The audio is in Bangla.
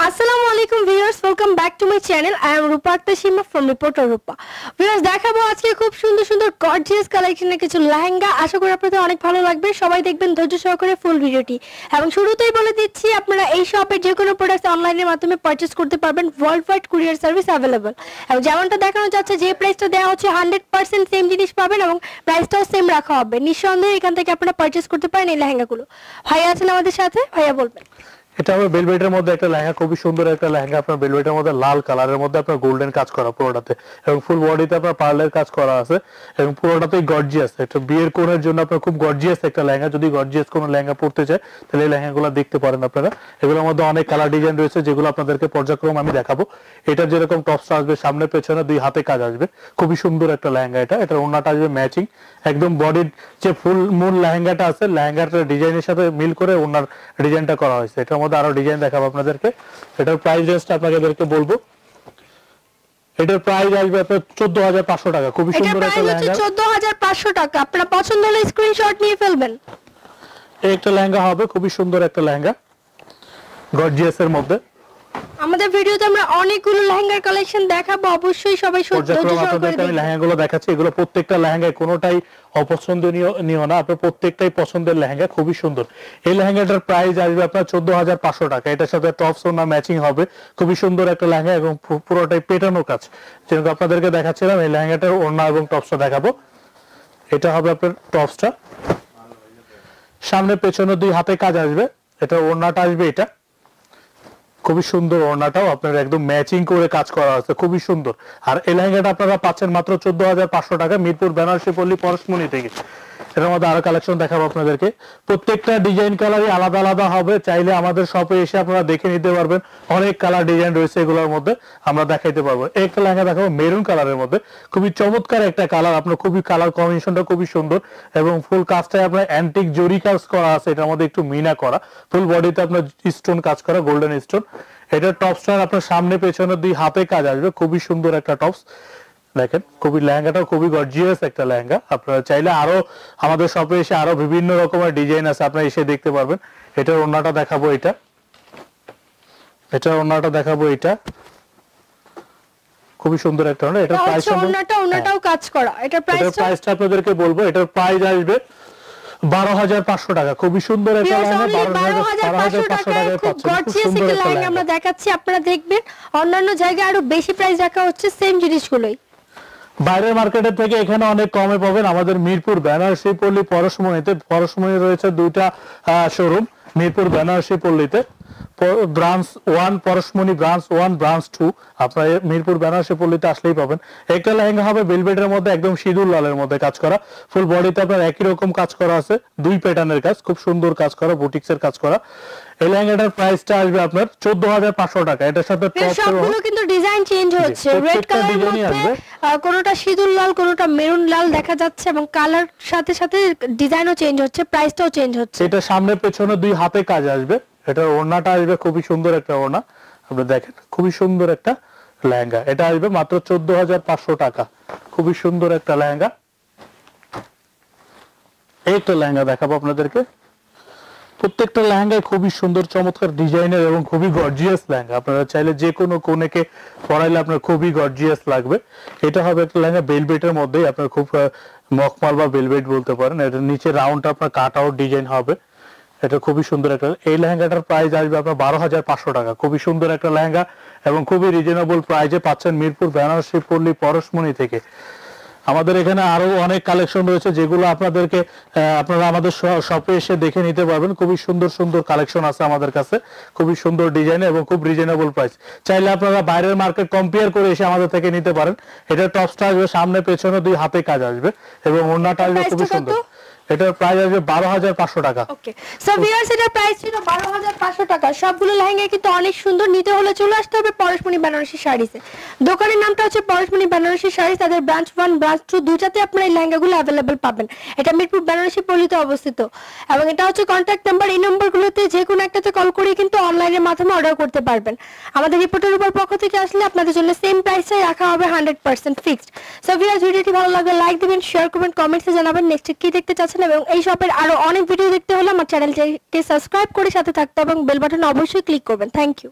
Assalamualaikum viewers, welcome back to my channel. I am Rupa Akhtar from Reporter Rupa. Viewers, দেখাবো আজকে খুব সুন্দর সুন্দর গর্জিয়াস কালেকশনের কিছু লেহেঙ্গা। আশা করি আপনাদের অনেক ভালো লাগবে। সবাই দেখবেন ধৈর্য সহকারে ফুল ভিডিওটি। এবং শুরুতেই বলে দিচ্ছি আপনারা এই শপে যে কোনো প্রোডাক্ট অনলাইনের মাধ্যমে পারচেজ করতে পারবেন। World wide courier service available. এবং যেমনটা দেখানো যাচ্ছে যে প্রাইসটা দেওয়া হচ্ছে 100% সেম জিনিস পাবেন এবং প্রাইসটাও সেম রাখা হবে। নিঃসন্দেহে এখান থেকে আপনারা পারচেজ করতে পারেন এই লেহেঙ্গাগুলো। ভাইয়া আছেন আমাদের সাথে, ভাইয়া বলবেন। এটা হবে ভেলভেটের মধ্যে একটা লেহেঙ্গা, খুবই সুন্দর একটা লেহেঙ্গা। আপনার ভেলভেটের মধ্যে লাল কালারের মধ্যে আপনার গোল্ডেন কাজ করা পুরোটাতে, এবং ফুল বডিতে আপনার পার্লের কাজ করা আছে, এবং পুরোটাতেই গর্জিয়াস একটা বিয়ের কোণের জন্য আপনার খুব গর্জিয়াস একটা লেহেঙ্গা। যদি গর্জিয়াস কোনো লেহেঙ্গা পড়তে চায় তাহলে এই লেহেঙ্গাগুলো দেখতে পারেন আপনারা। এগুলোর মধ্যে অনেক কালার ডিজাইন রয়েছে যেগুলো আপনাদেরকে পর্যায়ক্রমে আমি দেখাবো। এটা যেরকম টপস আসবে সামনে পেছনে দুই হাতে কাজ আসবে, খুবই সুন্দর একটা লেহেঙ্গা। এটার ওড়নাটা আসবে ম্যাচিং, একদম বডির যে ফুল মূল লেহেঙ্গাটা আছে লেহেঙ্গাটার ডিজাইনের সাথে মিল করে ওড়নার ডিজাইনটা করা হয়েছে। এটার মধ্যে আরো ডিজাইন দেখাবো আপনাদেরকে। এটার প্রাইস রেঞ্জটা আপনাদেরকে বলবো। এটার প্রাইস আসবে আপনার 14500 টাকা। খুবই সুন্দর একটা লেহেঙ্গা, 14500 টাকা। আপনারা পছন্দ হলে স্ক্রিনশট নিয়ে ফেলবেন। এই একটা লেহেঙ্গা হবে, খুবই সুন্দর একটা লেহেঙ্গা গর্জিয়াস এর মধ্যে। আমাদের ভিডিওতে আমরা অনেকগুলো লেহেঙ্গার কালেকশন দেখাবো, অবশ্যই সবাই ধৈর্য সহকারে দেখবেন। আমি লেহেঙ্গাগুলো দেখাচ্ছি, এগুলো প্রত্যেকটা লেহেঙ্গায় কোনোটাই অপছন্দনীয় না, আপনার প্রত্যেকটাই পছন্দের লেহেঙ্গা, খুবই সুন্দর। এই লেহেঙ্গাটার প্রাইস আসবে আপনার 14500 টাকা। এটার সাথে টপস ওড়না ম্যাচিং হবে, খুবই সুন্দর একটা লেহেঙ্গা এবং পুরোটাই পেটানো কাজ। যেরকম আপনাদেরকে দেখাচ্ছিলাম এই লেহেঙ্গাটার ওড়না এবং টপসটা দেখাবো। এটা হবে আপনার টপসটা, সামনে পেছনে দুই হাতে কাজ আসবে। এটা ওড়নাটা আসবে, এটা খুবই সুন্দর। ওড়নাটাও আপনার একদম ম্যাচিং করে কাজ করা আছে, খুবই সুন্দর। আর এই লেহেঙ্গাটা আপনারা পাচ্ছেন মাত্র 14500 টাকা, মিরপুর বেনারসি পল্লী পরশমণি থেকে। এর মধ্যে আরো কালেকশন দেখাবো আপনাদেরকে। প্রত্যেকটা ডিজাইন কালারই আলাদা আলাদা হবে, চাইলে আমাদের শপে এসে আপনারা দেখে নিতে পারবেন। অনেক কালার ডিজাইন রয়েছে, এগুলোর মধ্যে আমরা দেখাইতে পারবো। একটা লেহেঙ্গা দেখাবো মেরুন কালারের মধ্যে, খুবই চমৎকার একটা কালার। আপনার খুবই কালার কম্বিনেশনটা খুবই সুন্দর, এবং ফুল কাজটাই আপনার অ্যান্টিক জরি কাজ করা আছে। এটার মধ্যে একটু মিনা করা, ফুল বডিতে আপনার স্টোন কাজ করা, গোল্ডেন স্টোন। এটা টপসটা আপনার সামনে পেছনে দুই হাতে কাজ আসবে, খুবই সুন্দর একটা টপস। দেখেন খুবই লেহেঙ্গাটা খুবই গর্জিয়াস একটা লেহেঙ্গা। আপনারা চাইলে আরো আমাদের শপে এসে আরো বিভিন্ন রকমের ডিজাইন আছে, আপনারা এসে দেখতে পারবেন। এটার ওড়নাটা দেখাবো, এটার ওড়নাটা দেখাবো। এটা খুবই সুন্দর একটা ওড়না। এটার প্রাইস ওড়নাটাও কাজ করা। এটার প্রাইসটা আপনাদেরকে বলবো। এটার প্রাইস আসবে 12500 টাকা। খুবই সুন্দর একটা লেহেঙ্গা, 12500 টাকায় পাচ্ছেন। গর্জিয়াস একটা লেহেঙ্গা আমরা দেখাচ্ছি, আপনারা দেখবেন। অন্যান্য জায়গায় আরো বেশি প্রাইস রাখা হচ্ছে সেম জিনিসগুলোই। বাইরের মার্কেটের থেকে এখানে অনেক কমে পাবেন। আমাদের মিরপুর বেনারসি পল্লী পরশমণি রয়েছে দুইটা শোরুম। মিরপুর বেনারসি পল্লীতে ব্রাঞ্চ 1 পরশমণি, ব্রাঞ্চ 1 ব্রাঞ্চ 2 আপনারা মিরপুর বেনারসি পল্লীতে আসলেই পাবেন। একটা লেহেঙ্গা হবে ভেলভেটের মধ্যে, একদম সিঁদুর লালের মধ্যে কাজ করা, ফুল বডিতে আপনার একই রকম কাজ করা আছে, দুই প্যাটার্নের কাজ, খুব সুন্দর কাজ করা, বুটিক্সের কাজ করা। এই লেহেঙ্গাটার প্রাইসটা আসবে আপনার 14500 টাকা। এটার সাথে সবগুলো কিন্তু ডিজাইন চেঞ্জ হচ্ছে। রেড কালারের মধ্যে কোনটা সিঁদুর লাল, কোনটা মেরুন লাল দেখা যাচ্ছে, এবং কালার সাথে সাথে ডিজাইনও চেঞ্জ হচ্ছে, প্রাইসটাও চেঞ্জ হচ্ছে। এটা সামনে পেছনে দুই হাতে কাজ আসবে। এটার ওড়নাটা আসবে খুবই সুন্দর একটা ওড়না, আপনারা দেখেন খুবই সুন্দর একটা লেহেঙ্গা। এটা আসবে মাত্র 14500 টাকা। খুবই সুন্দর একটা লেহেঙ্গা। এই একটা লেহেঙ্গা দেখাবো আপনাদেরকে। প্রত্যেকটা লেহেঙ্গায় খুবই সুন্দর চমৎকার ডিজাইনের এবং খুবই গর্জিয়াস লেহেঙ্গা। আপনারা চাইলে যে কোনো কোণেকে পরাইলে আপনার খুবই গর্জিয়াস লাগবে। এটা হবে একটা লেহেঙ্গা ভেলভেটের মধ্যেই, আপনার খুব মখমল বা ভেলভেট বলতে পারেন। এটা নিচে রাউন্ডটা আপনার কাট আউট ডিজাইন হবে। এটা খুবই সুন্দর একটা। এই লেহেঙ্গাটার প্রাইস আসবে আপনার 12500 টাকা। খুবই সুন্দর একটা লেহেঙ্গা এবং খুবই রিজনেবল প্রাইসে পাচ্ছেন মিরপুর বেনারসি পল্লী পরশমণি থেকে। আমাদের এখানে আরো অনেক কালেকশন রয়েছে যেগুলো আপনাদেরকে আপনারা আমাদের শপে এসে দেখে নিতে পারবেন। খুবই সুন্দর সুন্দর কালেকশন আছে আমাদের কাছে, খুবই সুন্দর ডিজাইন এবং খুব রিজনেবল প্রাইস। চাইলে আপনারা বাইরের মার্কেট কম্পেয়ার করে এসে আমাদের থেকে নিতে পারেন। এটা টপসটা আসবে সামনে পেছনে দুই হাতে কাজ আসবে, এবং ওড়নাটা আসবে খুবই সুন্দর। এটার প্রাইস আসবে 12500 টাকা। ওকে, সো ভিউয়ার্স এটার প্রাইস ছিল 12500 টাকা। সবগুলো লেহেঙ্গা কিন্তু অনেক সুন্দর। নিতে হলে চলে আসতে হবে পরশমণি বেনারসি শাড়িতে। দোকানের নামটা হচ্ছে পরশমণি বেনারসি শাড়ি। তাদের ব্রাঞ্চ 1 ব্রাঞ্চ 2 দুইটাতে আপনারা এই লেহেঙ্গাগুলো अवेलेबल পাবেন। এটা মিরপুর বেনারসি পল্লীতে অবস্থিত, এবং এটা হচ্ছে কন্টাক্ট নাম্বার। এই নম্বরগুলোতে যে কোনো একটাতে কল করে কিন্তু অনলাইনের মাধ্যমে অর্ডার করতে পারবেন। আমাদের রিপোর্টের উপর পক্ষ থেকে আসলে আপনাদের জন্য সেম প্রাইসটাই রাখা হবে, 100% ফিক্সড। সো ভিউয়ার্স ভিডিওটি ভালো লাগলে লাইক দিবেন, শেয়ার করবেন, কমেন্টসে জানাবেন নেক্সট কি দেখতে চাচ্ছেন। এবং এই শপের আরো অনেক ভিডিও দেখতে হলে আমার চ্যানেলটিকে সাবস্ক্রাইব করে সাথে থাকতে হবে এবং বেল বাটন অবশ্যই ক্লিক করবেন। Thank you.